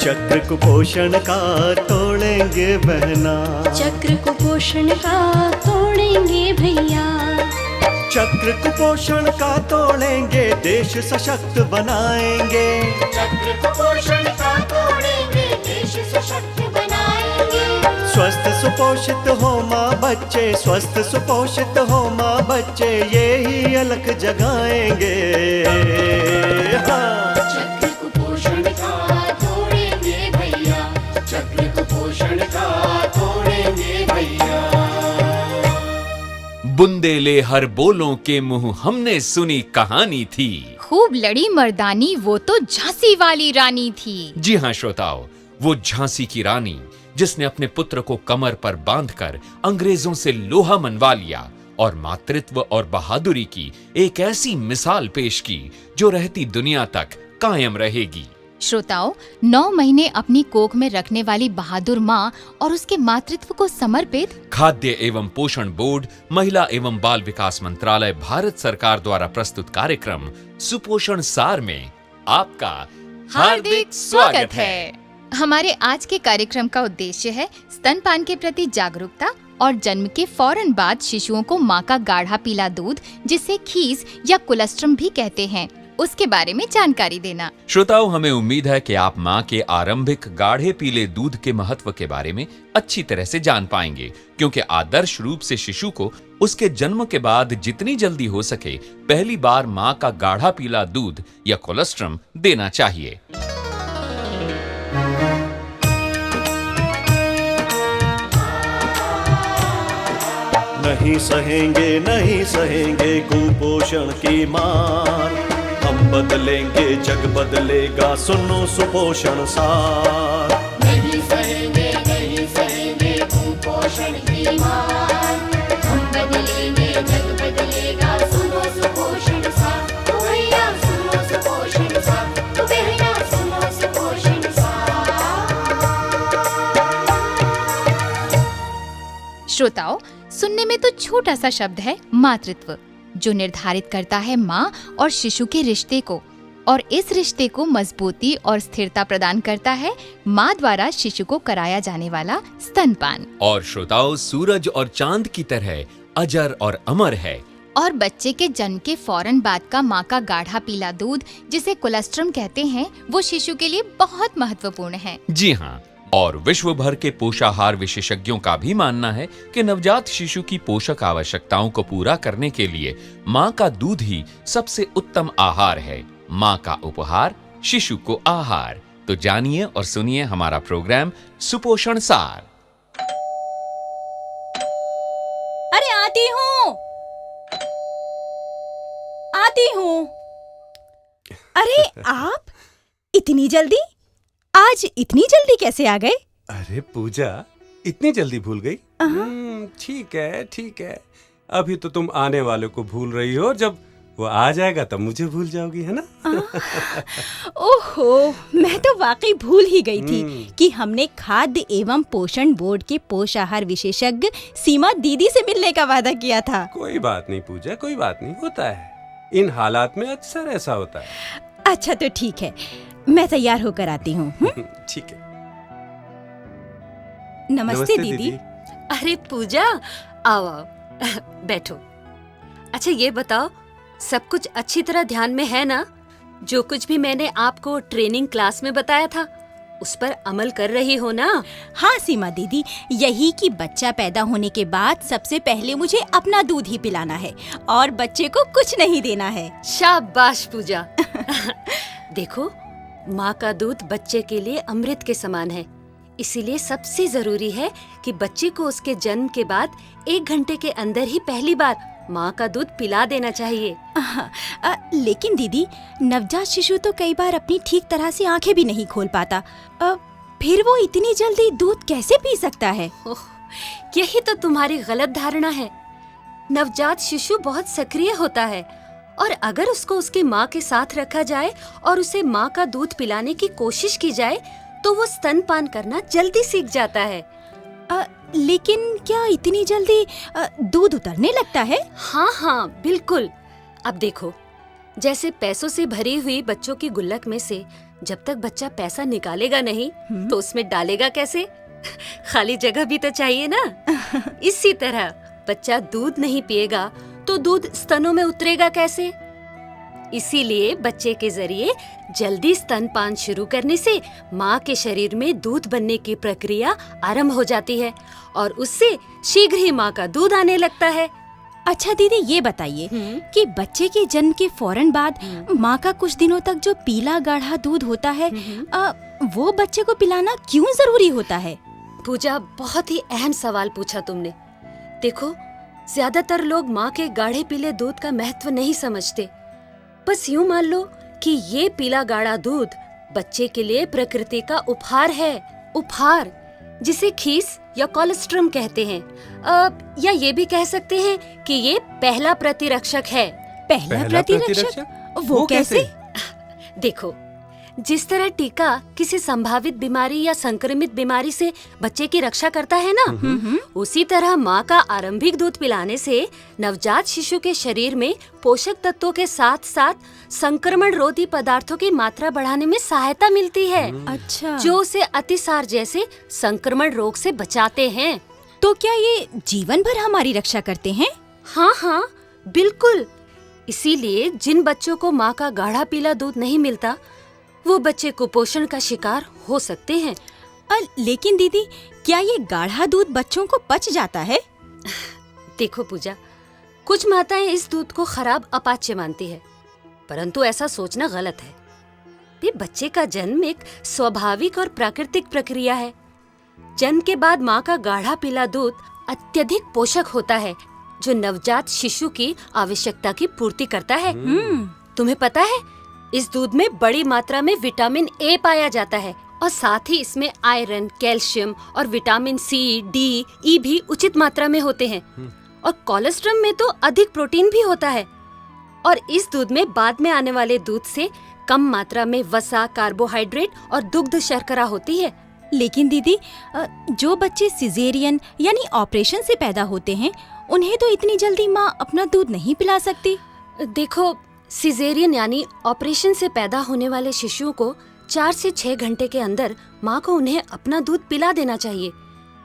चक्र कुपोषण का तोड़ेंगे बहना, चक्र कुपोषण का तोड़ेंगे भैया। चक्र कुपोषण का तोड़ेंगे, देश सशक्त बनाएंगे। चक्र कुपोषण का तोड़ेंगे, देश सशक्त बनाएंगे। स्वस्थ सुपोषित हो माँ बच्चे, स्वस्थ सुपोषित हो माँ बच्चे, ये ही अलख जगाएंगे। हाँ। चक्र कुपोषण का तोड़ेंगे भैया, चक्र कुपोषण का तोड़ेंगे भैया। बुंदेले हर बोलों के मुंह हमने सुनी कहानी थी, खूब लड़ी मर्दानी वो तो झांसी वाली रानी थी। जी हाँ श्रोताओ, वो झांसी की रानी जिसने अपने पुत्र को कमर पर बांधकर अंग्रेजों से लोहा मनवा लिया और मातृत्व और बहादुरी की एक ऐसी मिसाल पेश की जो रहती दुनिया तक कायम रहेगी। श्रोताओं, 9 महीने अपनी कोख में रखने वाली बहादुर माँ और उसके मातृत्व को समर्पित खाद्य एवं पोषण बोर्ड, महिला एवं बाल विकास मंत्रालय, भारत सरकार द्वारा प्रस्तुत कार्यक्रम सुपोषण सार में आपका हार्दिक स्वागत है। हमारे आज के कार्यक्रम का उद्देश्य है स्तनपान के प्रति जागरूकता और जन्म के फौरन बाद शिशुओं को माँ का गाढ़ा पीला दूध, जिसे खीस या कोलेस्ट्रम भी कहते हैं, उसके बारे में जानकारी देना। श्रोताओं, हमें उम्मीद है कि आप माँ के आरंभिक गाढ़े पीले दूध के महत्व के बारे में अच्छी तरह से जान पाएंगे, क्योंकि आदर्श रूप से शिशु को उसके जन्म के बाद जितनी जल्दी हो सके पहली बार माँ का गाढ़ा पीला दूध या कोलेस्ट्रम देना चाहिए। नहीं सहेंगे, नहीं सहेंगे कुपोषण की मार, हम बदलेंगे जग बदलेगा, सुनो सुपोषण सार। नहीं सहेंगे, नहीं सहेंगे कुपोषण की मार, हम बदलेंगे जग बदलेगा, सुनो सुपोषण सार। तो भैया सुनो सुपोषण सार, तो बहना सुनो सुपोषण सार। श्रोताओं, सुनने में तो छोटा सा शब्द है मातृत्व, जो निर्धारित करता है माँ और शिशु के रिश्ते को, और इस रिश्ते को मजबूती और स्थिरता प्रदान करता है माँ द्वारा शिशु को कराया जाने वाला स्तनपान। और श्रोताओं, सूरज और चांद की तरह अजर और अमर है। और बच्चे के जन्म के फौरन बाद का माँ का गाढ़ा पीला दूध, जिसे कोलेस्ट्रम कहते हैं, वो शिशु के लिए बहुत महत्वपूर्ण है। जी हाँ, और विश्व भर के पोषाहार विशेषज्ञों का भी मानना है कि नवजात शिशु की पोषक आवश्यकताओं को पूरा करने के लिए माँ का दूध ही सबसे उत्तम आहार है। माँ का उपहार, शिशु को आहार। तो जानिए और सुनिए हमारा प्रोग्राम सुपोषण सार। अरे आती हूँ, आती हूँ। अरे आप इतनी जल्दी? आज इतनी जल्दी कैसे आ गए? अरे पूजा, इतनी जल्दी भूल गई? ठीक है ठीक है, अभी तो तुम आने वाले को भूल रही हो, जब वो आ जाएगा तब मुझे भूल जाओगी, है ना? ओहो, मैं तो वाकई भूल ही गई थी कि हमने खाद्य एवं पोषण बोर्ड के पोषाहार विशेषज्ञ सीमा दीदी से मिलने का वादा किया था। कोई बात नहीं पूजा, कोई बात नहीं, होता है, इन हालात में अक्सर ऐसा होता है। अच्छा तो ठीक है, मैं तैयार होकर आती हूँ। ठीक है। नमस्ते दीदी। अरे पूजा, आओ आओ, बैठो। अच्छा ये बताओ, सब कुछ अच्छी तरह ध्यान में है ना? जो कुछ भी मैंने आपको ट्रेनिंग क्लास में बताया था, उस पर अमल कर रही हो ना? हाँ सीमा दीदी, यही कि बच्चा पैदा होने के बाद सबसे पहले मुझे अपना दूध ही पिलाना है और बच्चे को कुछ नहीं देना है। शाबाश पूजा। देखो, माँ का दूध बच्चे के लिए अमृत के समान है, इसीलिए सबसे जरूरी है कि बच्चे को उसके जन्म के बाद 1 घंटे के अंदर ही पहली बार माँ का दूध पिला देना चाहिए। लेकिन दीदी, नवजात शिशु तो कई बार अपनी ठीक तरह से आंखें भी नहीं खोल पाता, फिर वो इतनी जल्दी दूध कैसे पी सकता है? यही तो तुम्हारी गलत धारणा है। नवजात शिशु बहुत सक्रिय होता है, और अगर उसको उसकी माँ के साथ रखा जाए और उसे माँ का दूध पिलाने की कोशिश की जाए, तो वो स्तनपान करना जल्दी सीख जाता है। लेकिन क्या इतनी जल्दी दूध उतरने लगता है? हाँ हाँ बिल्कुल। अब देखो, जैसे पैसों से भरी हुई बच्चों की गुल्लक में से जब तक बच्चा पैसा निकालेगा नहीं तो उसमें डालेगा कैसे? खाली जगह भी तो चाहिए ना। इसी तरह बच्चा दूध नहीं पिएगा तो दूध स्तनों में उतरेगा कैसे? इसीलिए बच्चे के जरिए जल्दी स्तनपान शुरू करने से माँ के शरीर में दूध बनने की प्रक्रिया आरंभ हो जाती है और उससे शीघ्र ही माँ का दूध आने लगता है। अच्छा दीदी, ये बताइए कि बच्चे के जन्म के फौरन बाद माँ का कुछ दिनों तक जो पीला गाढ़ा दूध होता है वो बच्चे को पिलाना क्यों जरूरी होता है? पूजा, बहुत ही अहम सवाल पूछा तुमने। देखो, ज्यादातर लोग माँ के गाढ़े पीले दूध का महत्व नहीं समझते। बस यूँ मान लो कि ये पीला गाढ़ा दूध बच्चे के लिए प्रकृति का उपहार है। उपहार जिसे खीस या कोलेस्ट्रम कहते हैं, या ये भी कह सकते हैं कि ये पहला प्रतिरक्षक है। पहला प्रतिरक्षक? वो कैसे? देखो, जिस तरह टीका किसी संभावित बीमारी या संक्रमित बीमारी से बच्चे की रक्षा करता है ना, उसी तरह माँ का आरंभिक दूध पिलाने से नवजात शिशु के शरीर में पोषक तत्वों के साथ साथ संक्रमण रोधी पदार्थों की मात्रा बढ़ाने में सहायता मिलती है। अच्छा, जो उसे अतिसार जैसे संक्रमण रोग से बचाते हैं। तो क्या ये जीवन भर हमारी रक्षा करते हैं? हाँ हाँ, बिल्कुल। इसीलिए जिन बच्चों को माँ का गाढ़ा पीला दूध नहीं मिलता, वो बच्चे कुपोषण का शिकार हो सकते हैं। लेकिन दीदी, क्या ये गाढ़ा दूध बच्चों को पच जाता है? देखो पूजा, कुछ माताएं इस दूध को खराब अपाच्य मानती है, परंतु ऐसा सोचना गलत है। ये बच्चे का जन्म एक स्वाभाविक और प्राकृतिक प्रक्रिया है। जन्म के बाद माँ का गाढ़ा पीला दूध अत्यधिक पोषक होता है, जो नवजात शिशु की आवश्यकता की पूर्ति करता है। तुम्हें पता है, इस दूध में बड़ी मात्रा में विटामिन ए पाया जाता है और साथ ही इसमें आयरन, कैल्शियम और विटामिन सी, डी, ई भी उचित मात्रा में होते हैं। और कोलेस्ट्रॉल में तो अधिक प्रोटीन भी होता है। और इस दूध में बाद में आने वाले दूध से कम मात्रा में वसा, कार्बोहाइड्रेट और दुग्ध शर्करा होती है। लेकिन दीदी, जो बच्चे सिजेरियन यानी ऑपरेशन से पैदा होते हैं, उन्हें तो इतनी जल्दी माँ अपना दूध नहीं पिला सकती। देखो, सिजेरियन यानी ऑपरेशन से पैदा होने वाले शिशुओं को 4 से 6 घंटे के अंदर माँ को उन्हें अपना दूध पिला देना चाहिए,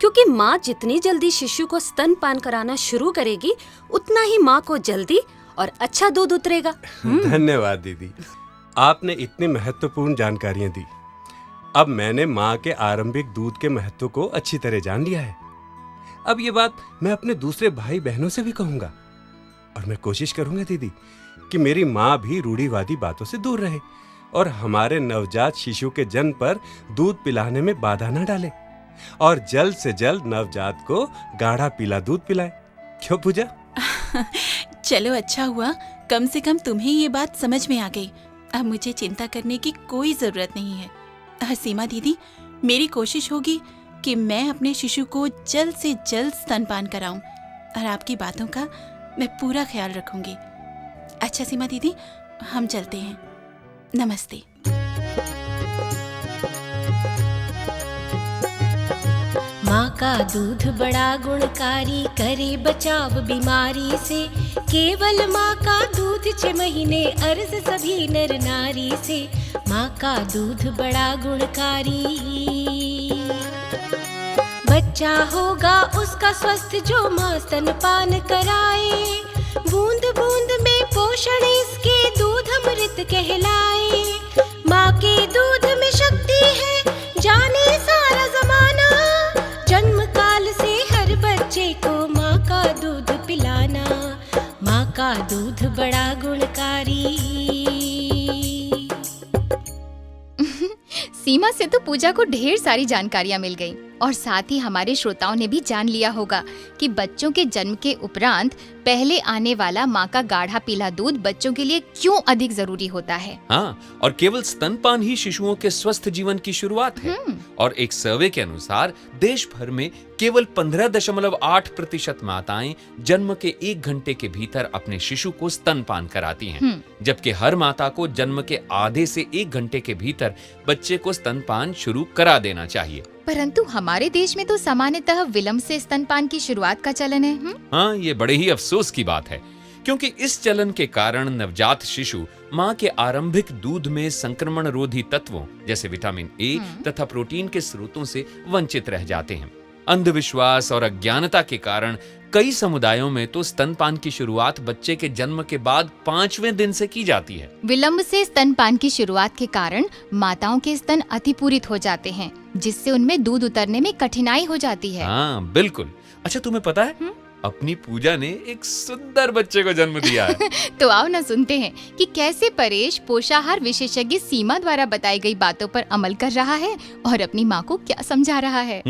क्योंकि माँ जितनी जल्दी शिशु को स्तनपान कराना शुरू करेगी, उतना ही माँ को जल्दी और अच्छा दूध उतरेगा। धन्यवाद दीदी, आपने इतनी महत्वपूर्ण जानकारियाँ दी। अब मैंने माँ के आरंभिक दूध के महत्व को अच्छी तरह जान लिया है। अब ये बात मैं अपने दूसरे भाई बहनों से भी कहूँगा, और मैं कोशिश करूँगा दीदी कि मेरी माँ भी रूढ़िवादी बातों से दूर रहे और हमारे नवजात शिशु के जन्म पर दूध पिलाने में बाधा न डाले, और जल्द से जल्द नवजात को गाढ़ा पीला दूध पिलाए। क्यों पूजा? चलो, अच्छा हुआ, कम से कम तुम्हें ये बात समझ में आ गई। अब मुझे चिंता करने की कोई जरूरत नहीं है। सीमा दीदी, मेरी कोशिश होगी कि मैं अपने शिशु को जल्द से जल्द स्तनपान कराऊं, और आपकी बातों का मैं पूरा ख्याल रखूंगी। अच्छा सीमा दीदी, हम चलते हैं। नमस्ते। माँ का दूध बड़ा गुणकारी, करे बचाव बीमारी से। केवल माँ का दूध 6 महीने, अर्ज सभी नर नारी से। माँ का दूध बड़ा गुणकारी, बच्चा होगा उसका स्वस्थ जो माँ स्तनपान कराए। बूंद बूंद में पोषण इसके, दूध अमृत कहलाए। माँ के दूध में शक्ति है, जाने सारा जमाना। जन्म काल से हर बच्चे को माँ का दूध पिलाना। माँ का दूध बड़ा गुणकारी। सीमा से तो पूजा को ढेर सारी जानकारियाँ मिल गई, और साथ ही हमारे श्रोताओं ने भी जान लिया होगा कि बच्चों के जन्म के उपरांत पहले आने वाला माँ का गाढ़ा पीला दूध बच्चों के लिए क्यों अधिक जरूरी होता है। हाँ, और केवल स्तनपान ही शिशुओं के स्वस्थ जीवन की शुरुआत है। और एक सर्वे के अनुसार देश भर में केवल 15.8% माताएं जन्म के 1 घंटे के भीतर अपने शिशु को स्तनपान कराती हैं, जबकि हर माता को जन्म के आधे से 1 घंटे के भीतर बच्चे को स्तनपान शुरू करा देना चाहिए। परंतु हमारे देश में तो सामान्यतः विलंब से स्तनपान की शुरुआत का चलन है। हाँ, ये बड़े ही अफसोस की बात है क्योंकि इस चलन के कारण नवजात शिशु मां के आरंभिक दूध में संक्रमण रोधी तत्वों जैसे विटामिन ए तथा प्रोटीन के स्रोतों से वंचित रह जाते हैं। अंधविश्वास और अज्ञानता के कारण कई समुदायों में तो स्तनपान की शुरुआत बच्चे के जन्म के बाद 5वें दिन से की जाती है। विलंब से स्तनपान की शुरुआत के कारण माताओं के स्तन अतिपूरित हो जाते हैं, जिससे उनमें दूध उतरने में कठिनाई हो जाती है। हाँ बिल्कुल। अच्छा तुम्हें पता है अपनी पूजा ने एक सुंदर बच्चे को जन्म दिया है। तो आओ ना सुनते हैं कि कैसे परेश पोषाहार विशेषज्ञ सीमा द्वारा बताई गई बातों पर अमल कर रहा है और अपनी माँ को क्या समझा रहा है।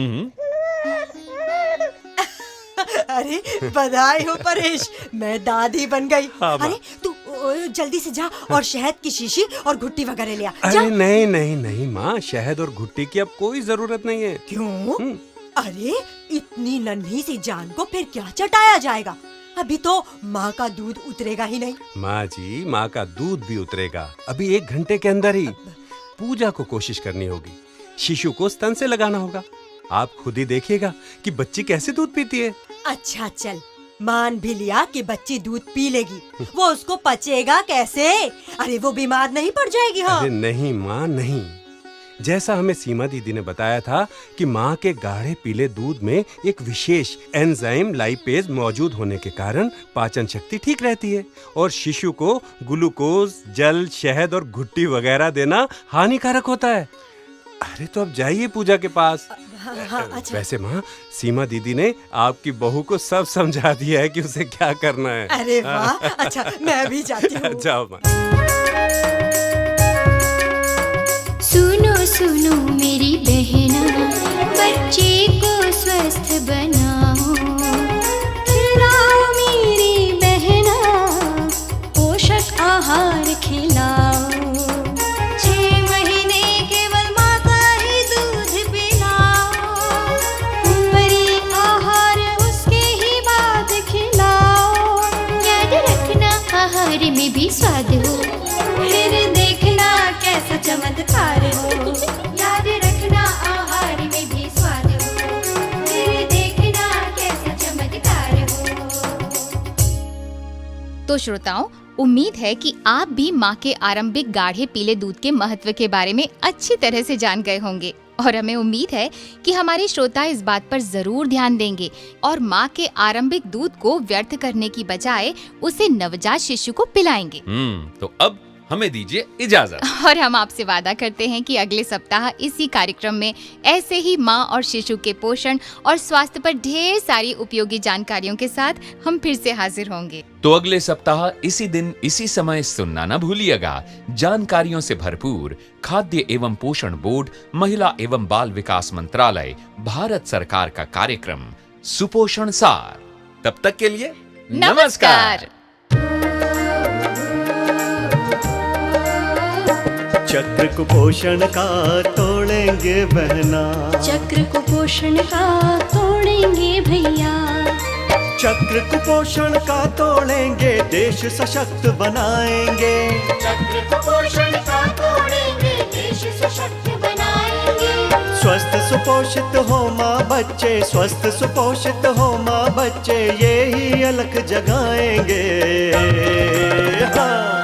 अरे बधाई हो परेश, मैं दादी बन गई। हाँ, अरे तू जल्दी से जा और शहद की शीशी और घुट्टी वगैरह ले आ। जा। अरे नहीं नहीं नहीं माँ, शहद और घुट्टी की अब कोई जरूरत नहीं है। क्यों? अरे इतनी नन्ही सी जान को फिर क्या चटाया जाएगा? अभी तो माँ का दूध उतरेगा ही नहीं। माँ जी, माँ का दूध भी उतरेगा अभी 1 घंटे के अंदर ही। पूजा को कोशिश करनी होगी, शिशु को स्तन से लगाना होगा। आप खुद ही देखिएगा कि बच्ची कैसे दूध पीती है। अच्छा चल, मान भी लिया कि बच्ची दूध पी लेगी, वो उसको पचेगा कैसे? अरे वो बीमार नहीं पड़ जाएगी? हाँ अरे नहीं माँ नहीं, जैसा हमें सीमा दीदी ने बताया था कि माँ के गाढ़े पीले दूध में एक विशेष एंजाइम लाइपेज मौजूद होने के कारण पाचन शक्ति ठीक रहती है और शिशु को ग्लूकोज, जल, शहद और घुट्टी वगैरह देना हानिकारक होता है। अरे तो अब जाइए पूजा के पास। हाँ, अच्छा। वैसे माँ, सीमा दीदी ने आपकी बहू को सब समझा दिया है कि उसे क्या करना है। अरे वाह, अच्छा मैं भी जाती हूँ। जाओ माँ। सुनो सुनो मेरी बहना, बच्चे को स्वस्थ बनाओ। खिलाओ मेरी बहना, पोषक आहार खिलाओ। 6 महीने केवल माँ का ही दूध पिलाओ। ऊपरी आहार उसके ही बाद खिलाओ। याद रखना आहार में भी स्वाद हो, फिर देखना कैसा चमत्कार हो। याद रखना आहार में भी स्वाद हो, फिर देखना कैसा चमत्कार हो। तो श्रोताओं, उम्मीद है कि आप भी माँ के आरंभिक गाढ़े पीले दूध के महत्व के बारे में अच्छी तरह से जान गए होंगे और हमें उम्मीद है कि हमारे श्रोता इस बात पर जरूर ध्यान देंगे और माँ के आरंभिक दूध को व्यर्थ करने की बजाय उसे नवजात शिशु को पिलाएंगे। तो अब हमें दीजिए इजाजत। और हम आपसे वादा करते हैं कि अगले सप्ताह इसी कार्यक्रम में ऐसे ही माँ और शिशु के पोषण और स्वास्थ्य पर ढेर सारी उपयोगी जानकारियों के साथ हम फिर से हाजिर होंगे। तो अगले सप्ताह इसी दिन इसी समय सुनना न भूलिएगा जानकारियों से भरपूर खाद्य एवं पोषण बोर्ड, महिला एवं बाल विकास मंत्रालय, भारत सरकार का कार्यक्रम सुपोषण सार। तब तक के लिए नमस्कार। चक्र कुपोषण का तोड़ेंगे बहना, चक्र कुपोषण का तोड़ेंगे भैया। चक्र कुपोषण का तोड़ेंगे, देश सशक्त बनाएंगे। चक्र कुपोषण का तोड़ेंगे, देश सशक्त बनाएंगे। स्वस्थ सुपोषित हो माँ बच्चे, स्वस्थ सुपोषित हो माँ बच्चे, ये ही अलख जगाएंगे। हाँ।